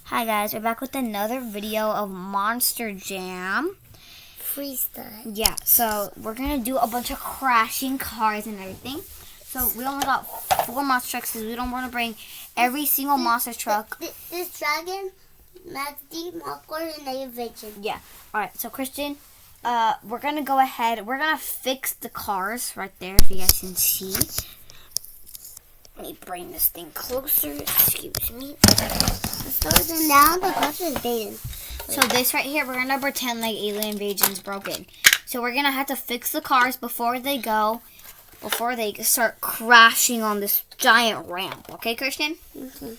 Hi guys, we're back with another video of Monster Jam. Freestyle. Yeah, so we're gonna do a bunch of crashing cars and everything. So we only got 4 monster trucks because we don't want to bring every single monster truck. This dragon, Max D, Malcore, and Native Vision. Yeah. Alright, so Christian, we're gonna go ahead. We're gonna fix the cars right there if you guys can see. Let me bring this thing closer. Excuse me. The stars are down, the cars are dating. So this right here, we're gonna pretend like Alien Invasion's broken. So we're gonna have to fix the cars before they start crashing on this giant ramp. Okay, Christian? Mm-hmm.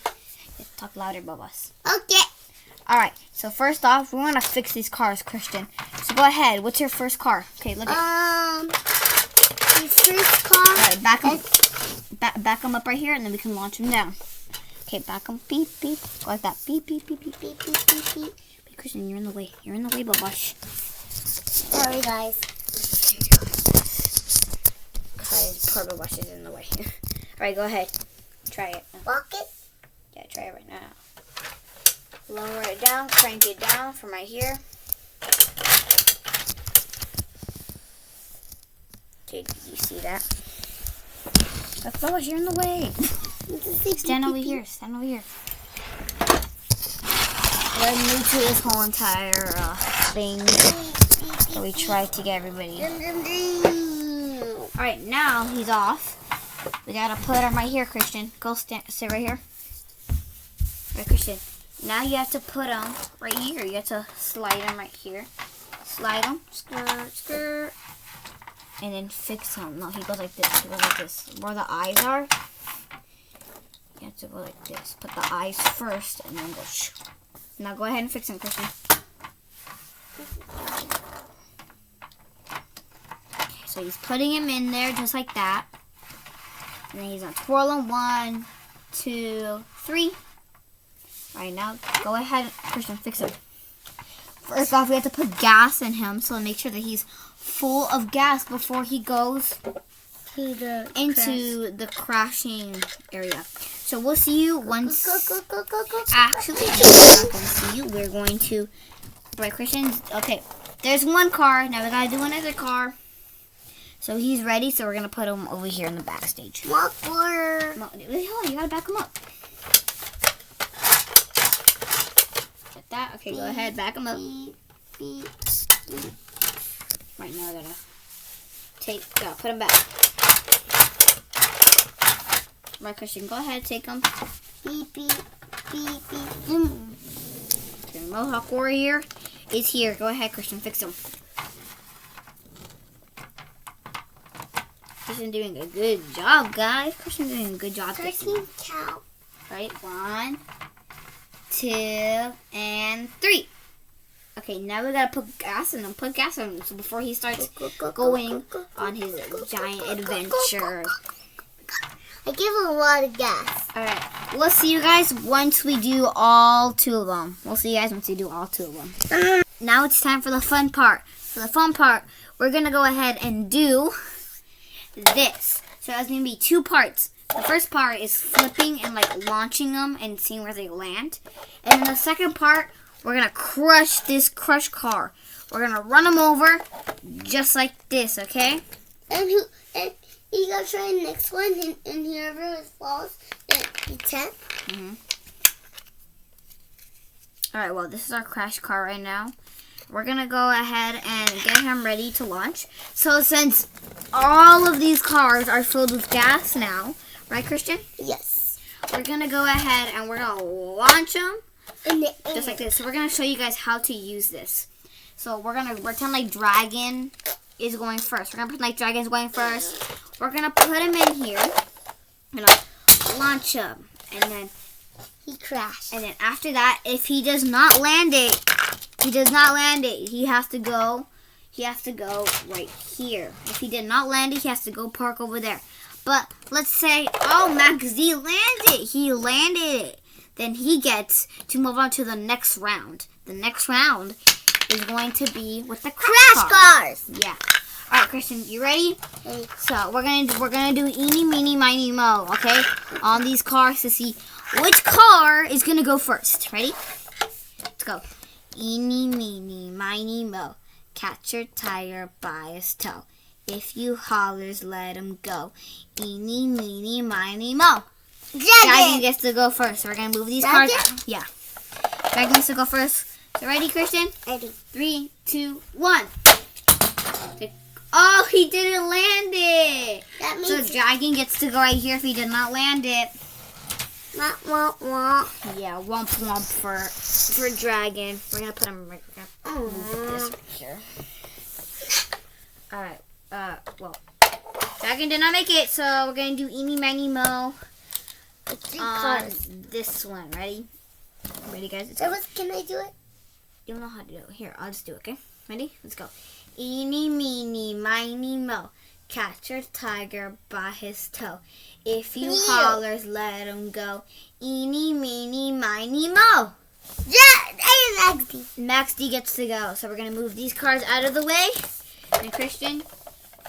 Talk louder, Bubba's. Okay. Alright, so first off, we wanna fix these cars, Christian. So go ahead. What's your first car? Okay, look at the first car. Alright, back them up right here, and then we can launch them down. Okay, back them. Beep, beep. Go like that. Beep, beep, beep, beep, beep, beep, beep, beep. Hey, Christian, you're in the way. You're in the way, Bubbash. Sorry, guys. Because poor Bubbash is in the way. Alright, go ahead. Try it. Walk it. Yeah, try it right now. Lower it down. Crank it down from right here. Okay, did you see that? Bubbash, you're in the way. Stand over here. Stand over here. We're new to this whole entire thing, so we try to get everybody. Alright, now he's off. We gotta put him right here, Christian. Go sit right here. Alright, Christian. Now you have to put him right here. You have to slide him right here. Slide him. Skirt, skirt. And then fix him. No, he goes like this. He goes like this. Where the eyes are, you have to go like this. Put the eyes first and then go shoo. Now go ahead and fix him, Christian. Okay, so he's putting him in there just like that. And then he's gonna twirl him. 1, 2, 3. Alright, now go ahead, Christian, fix him. First off, we have to put gas in him, so make sure that he's full of gas before he goes into the crashing area. So we'll see you once. Actually, we're not going to see you. We're going to. Right, Christian? Okay, there's one car. Now we got to do another car. So he's ready, so we're going to put him over here in the backstage. Malcore. No, you got to back him up. Like that. Okay, go ahead, back him up. Right now, I gotta put him back. Right, Christian, go ahead, take him. Beep, beep, beep, beep. Okay, Mohawk Warrior is here. Go ahead, Christian, fix him. Christian doing a good job, guys. Christian doing a good job fixing him. Cow. Right, 1, 2, and 3. Okay, now we gotta put gas in him. Put gas in him so before he starts going on his giant adventure. I give him a lot of gas. Alright, we'll see you guys once we do all 2 of them. We'll see you guys once we do all 2 of them. Now it's time for the fun part. For the fun part, we're gonna go ahead and do this. So that's gonna be 2 parts. The first part is flipping and like launching them and seeing where they land. And then the second part, we're going to crush this crush car. We're going to run them over just like this, okay? And you got to try the next one, and whoever falls, he 10. Mm-hmm. Alright, well, this is our crash car right now. We're going to go ahead and get him ready to launch. So since all of these cars are filled with gas now, right, Christian? Yes. We're going to go ahead and we're going to launch them. Just like this. So we're going to show you guys how to use this. So we're going to pretend like Dragon is going first. We're going to pretend like Dragon is going first. We're going to put him in here. We're going to launch him. And then he crashed. And then after that, if he does not land it, he has to go right here. If he did not land it, he has to go park over there. But let's say, oh, Max Z landed. He landed it. Then he gets to move on to the next round. The next round is going to be with the crash cars. Yeah. All right, Christian, you ready? Okay. So we're gonna do eeny, meeny, miny, mo. Okay, on these cars to see which car is gonna go first. Ready? go. Eeny, meeny, miny, mo. Catch your tiger by his toe. If you hollers, let him go. Eeny, meeny, miny, mo. Dragon gets to go first. So we're going to move these cards out. Yeah. Dragon gets to go first. So ready, Christian? Ready. 3, 2, 1. Oh, he didn't land it. That means So Dragon gets to go right here if he did not land it. womp, womp, womp. Yeah, womp womp for Dragon. We're going to put him right here. Move this right here. Alright, well. Dragon did not make it, so we're going to do eeny, miny, mo. This one. Ready? Ready, guys? Can I do it? You don't know how to do it. Here, I'll just do it, okay? Ready? Let's go. Eeny, meeny, miny, mo. Catch your tiger by his toe. If you hollers, let him go. Eeny, meeny, miny, mo. Yeah, Max D. Max D gets to go. So we're going to move these cards out of the way. And Christian,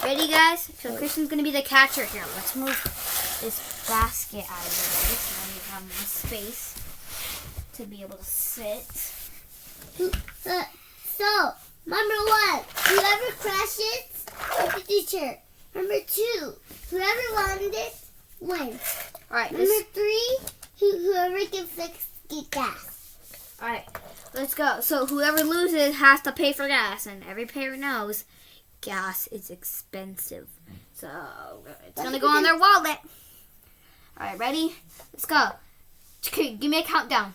ready, guys? So Christian's going to be the catcher here. Let's move this basket out of the way so then we have more space to be able to sit. So, number 1, whoever crashes is the teacher. Number 2, whoever landed wins. All right. Number 3, whoever can fix the gas. All right, let's go. So whoever loses has to pay for gas, and every parent knows gas is expensive. So it's gonna go on their wallet. All right, ready? Let's go. Okay, give me a countdown.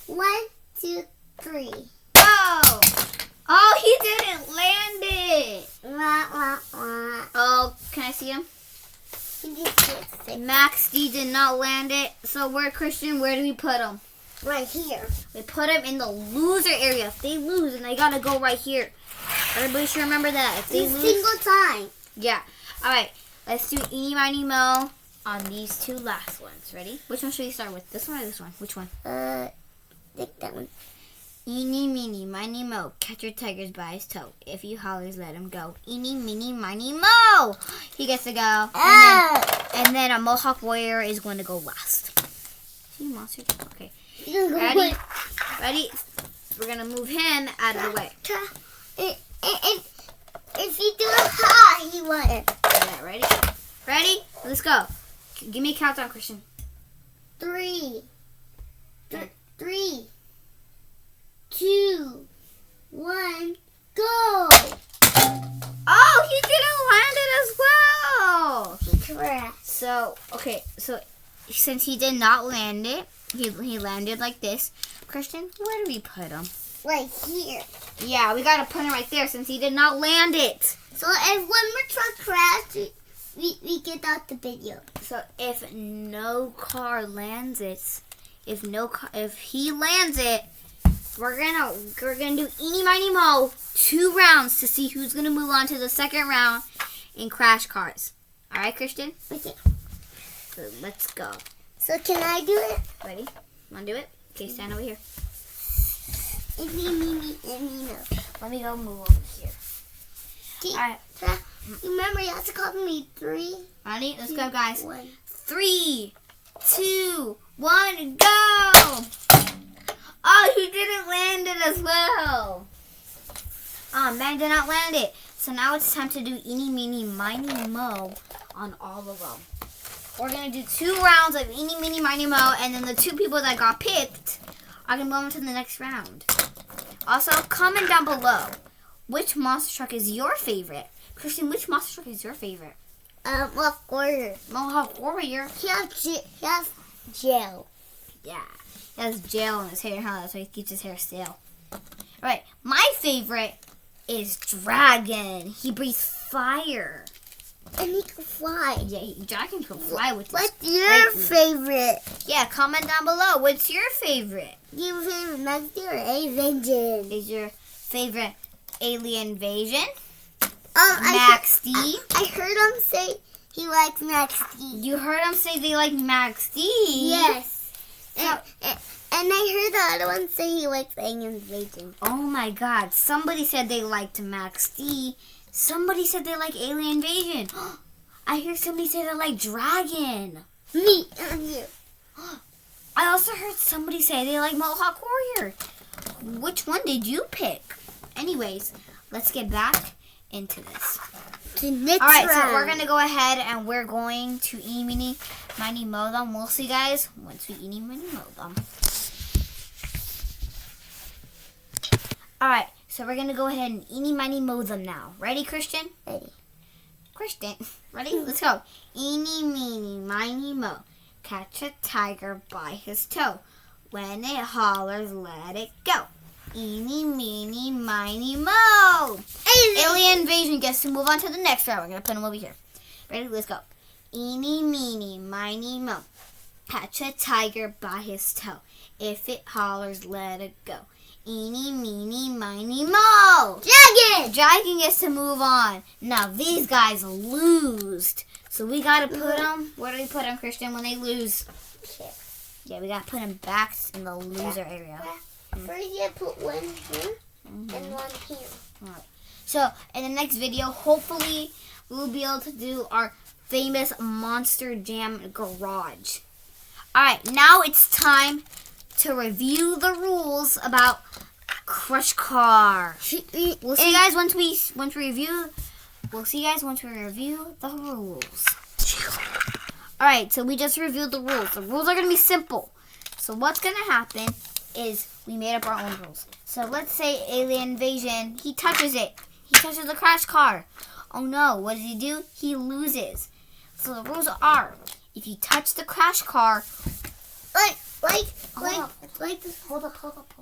1, 2, 3. Go! Oh, he didn't land it. Wah, wah, wah. Oh, can I see him? You can fix it. Max D did not land it. So Christian, where do we put him? Right here. We put him in the loser area. If they lose, then they gotta go right here. Everybody should remember that. If they lose, Single time. yeah. All right, let's do eeny, miny, mo on these two last ones. Ready? Which one should we start with? This one or this one? Which one? Take that one. Eeny, meeny, miny, mo. Catch your tigers by his toe. If you hollers, let him go. Eeny, meeny, miny, mo. He gets to go. And then a Mohawk Warrior is going to go last. See, monster? Okay. Ready? Ready? We're going to move him out of the way. If you do it high, he won. Yeah, ready? Ready? Let's go. Give me a countdown, Christian. 3, 2, 1, go! Oh, he didn't land it as well. Correct. So since he did not land it, he landed like this. Christian, where do we put him? Right here. Yeah, we gotta put him right there since he did not land it. So if one more truck crashes, we get out the video. So if no car lands it, if he lands it, we're gonna do eeny, miny, mo 2 rounds to see who's gonna move on to the second round in Crash Cars. All right, Christian. Okay. So let's go. So can I do it? Ready? Wanna do it? Okay, stand over here. If you need me, no. Let me go move over here. Okay. All right. Remember, you have to call me 3. Ready? Let's go, guys. 1. 3, 2, 1, go! Oh, he didn't land it as well. Oh, man did not land it. So now it's time to do eeny, meeny, miny, mo on all of them. We're going to do 2 rounds of eeny, meeny, miny, mo, and then the 2 people that got picked are going to move on to the next round. Also, comment down below which monster truck is your favorite. Christian, which monster truck is your favorite? Mohawk Warrior. Mohawk Warrior. He has gel. Yeah. He has gel in his hair, huh? That's why he keeps his hair stale. Alright, my favorite is Dragon. He breathes fire. And he can fly. Yeah, Dragon can fly with his What's your favorite? Yeah, comment down below. What's your favorite? Your favorite Max D or Avengers? Is your favorite Alien Invasion? Max D? I heard him say he likes Max D. You heard him say they like Max D? Yes. And I heard the other one say he likes Alien Invasion. Oh my god. Somebody said they liked Max D. Somebody said they like Alien Invasion. I hear somebody say they like Dragon. Me and you. I also heard somebody say they like Mohawk Warrior. which one did you pick? Anyways, let's get back into this. Alright, so we're going to go ahead and we're going to eeny, meeny, miny, moe them. We'll see, guys, once we eeny, meeny, moe them. Alright, so we're going to go ahead and eeny, miny, moe them now. Ready, Christian? Ready. Christian, ready? Let's go. Eeny, meeny, miny, moe. Catch a tiger by his toe. When it hollers, let it go. Eeny, meeny, miny, moe. Alien invasion gets to move on to the next round. We're going to put them over here. Ready? Let's go. Eeny, meeny, miny, moe. Catch a tiger by his toe. If it hollers, let it go. Eeny, meeny, miny, moe. Dragon gets to move on. Now, these guys lose. So we got to put them, where do we put them, Christian, when they lose? Yeah, we got to put them back in the loser area. First, you put one here and one here. Alright. So, in the next video, hopefully, we'll be able to do our famous Monster Jam Garage. Alright, now it's time to review the rules about Crush Car. We'll see you guys once we review. We'll see you guys once we review the rules. Alright, so we just reviewed the rules. The rules are going to be simple. So what's going to happen is we made up our own rules. So let's say alien invasion, he touches it. He touches the Crash Car. Oh no, what does he do? He loses. So the rules are, if you touch the Crash Car, Hold up.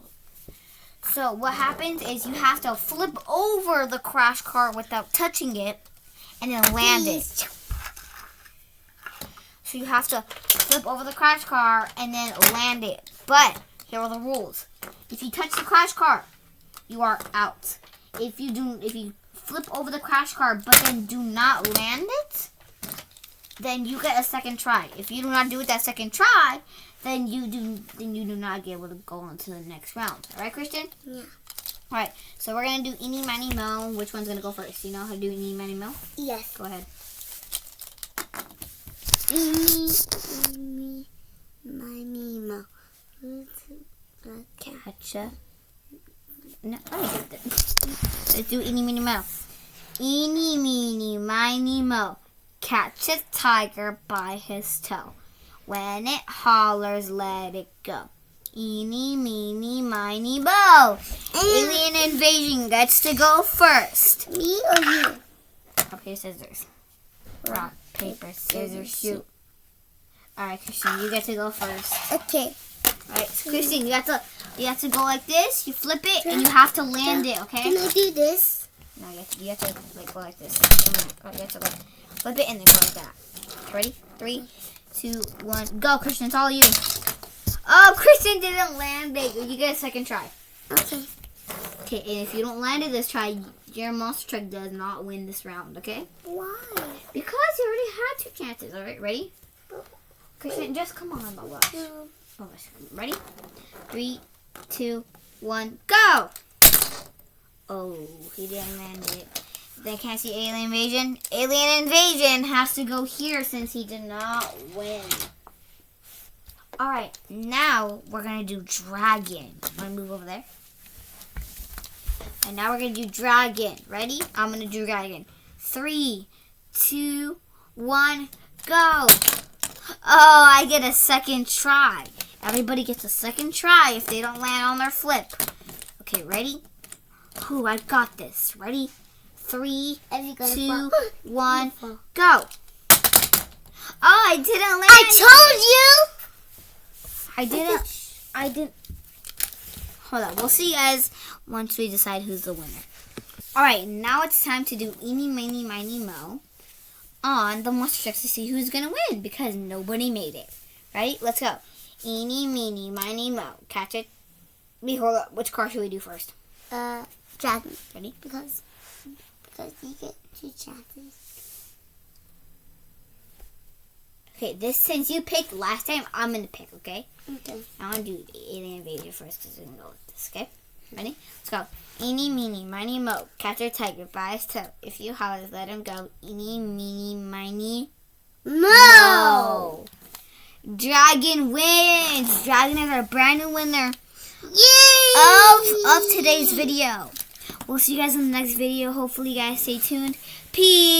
So what happens is you have to flip over the Crash Car without touching it and then land it. So you have to flip over the Crash Car and then land it. But here are the rules. If you touch the Crash Car, you are out. If you flip over the Crash Car but then do not land it, then you get a second try. If you do not do it that second try, then you do not get able to go on to the next round. All right, Christian? Yeah. All right. So we're gonna do eeny, miny, moe. Which one's gonna go first? You know how to do eeny, miny, moe? Yes. Go ahead. Eeny, miny, moe. Catcha. No, let me get this. Let's do eeny, meeny, moe. Eeny, meeny, miny, moe. Catch a tiger by his toe. When it hollers, let it go. Eeny, meeny, miny, moe. Alien invasion gets to go first. Me or you? Rock, paper, scissors. Rock, paper, scissors, shoot. Alright, Christian, you get to go first. Okay. Alright, so Christian, you have to go like this, you flip it, and you have to land it, okay? Can I do this? No, you have to like, go like this. You have to like, flip it and then go like that. Ready? 3, 2, 1, go, Christian, it's all you. Oh, Christian didn't land it. You get a second try. Okay. Okay, and if you don't land it this try, your monster truck does not win this round, okay? Why? Because you already had 2 chances, alright? Ready? Christian, just come on, Bubba. Oh, ready? 3, 2, 1, go! Oh, he didn't land it. Then can't see alien invasion. Alien invasion has to go here since he did not win. Alright, now we're going to do dragon. Want to move over there? And now we're going to do dragon. Ready? I'm going to do dragon. 3, 2, 1, go! Oh, I get a second try. Everybody gets a second try if they don't land on their flip. Okay, ready? Ooh, I got this. Ready? 3, 2, 1, go. Oh, I didn't land. I told you. I didn't. Hold on. We'll see you guys once we decide who's the winner. Alright, now it's time to do eeny, meeny, miny, moe on the monster trucks to see who's going to win because nobody made it. Ready? Let's go. Eeny, meeny, miny, moe. Catch it. Hold up. Which car should we do first? Dragon. Ready? Because you get 2 chances. Okay, since you picked last time, I'm going to pick, okay? Okay. I want to do alien invasion first because we're going to go with this, okay? Ready? Let's go. Eeny, meeny, miny, moe. Catch a tiger by his toe. If you holler, let him go. Eeny, meeny, miny, Moe. Dragon wins. Dragon is our brand new winner Yay! of today's video. We'll see you guys in the next video. Hopefully you guys stay tuned. Peace.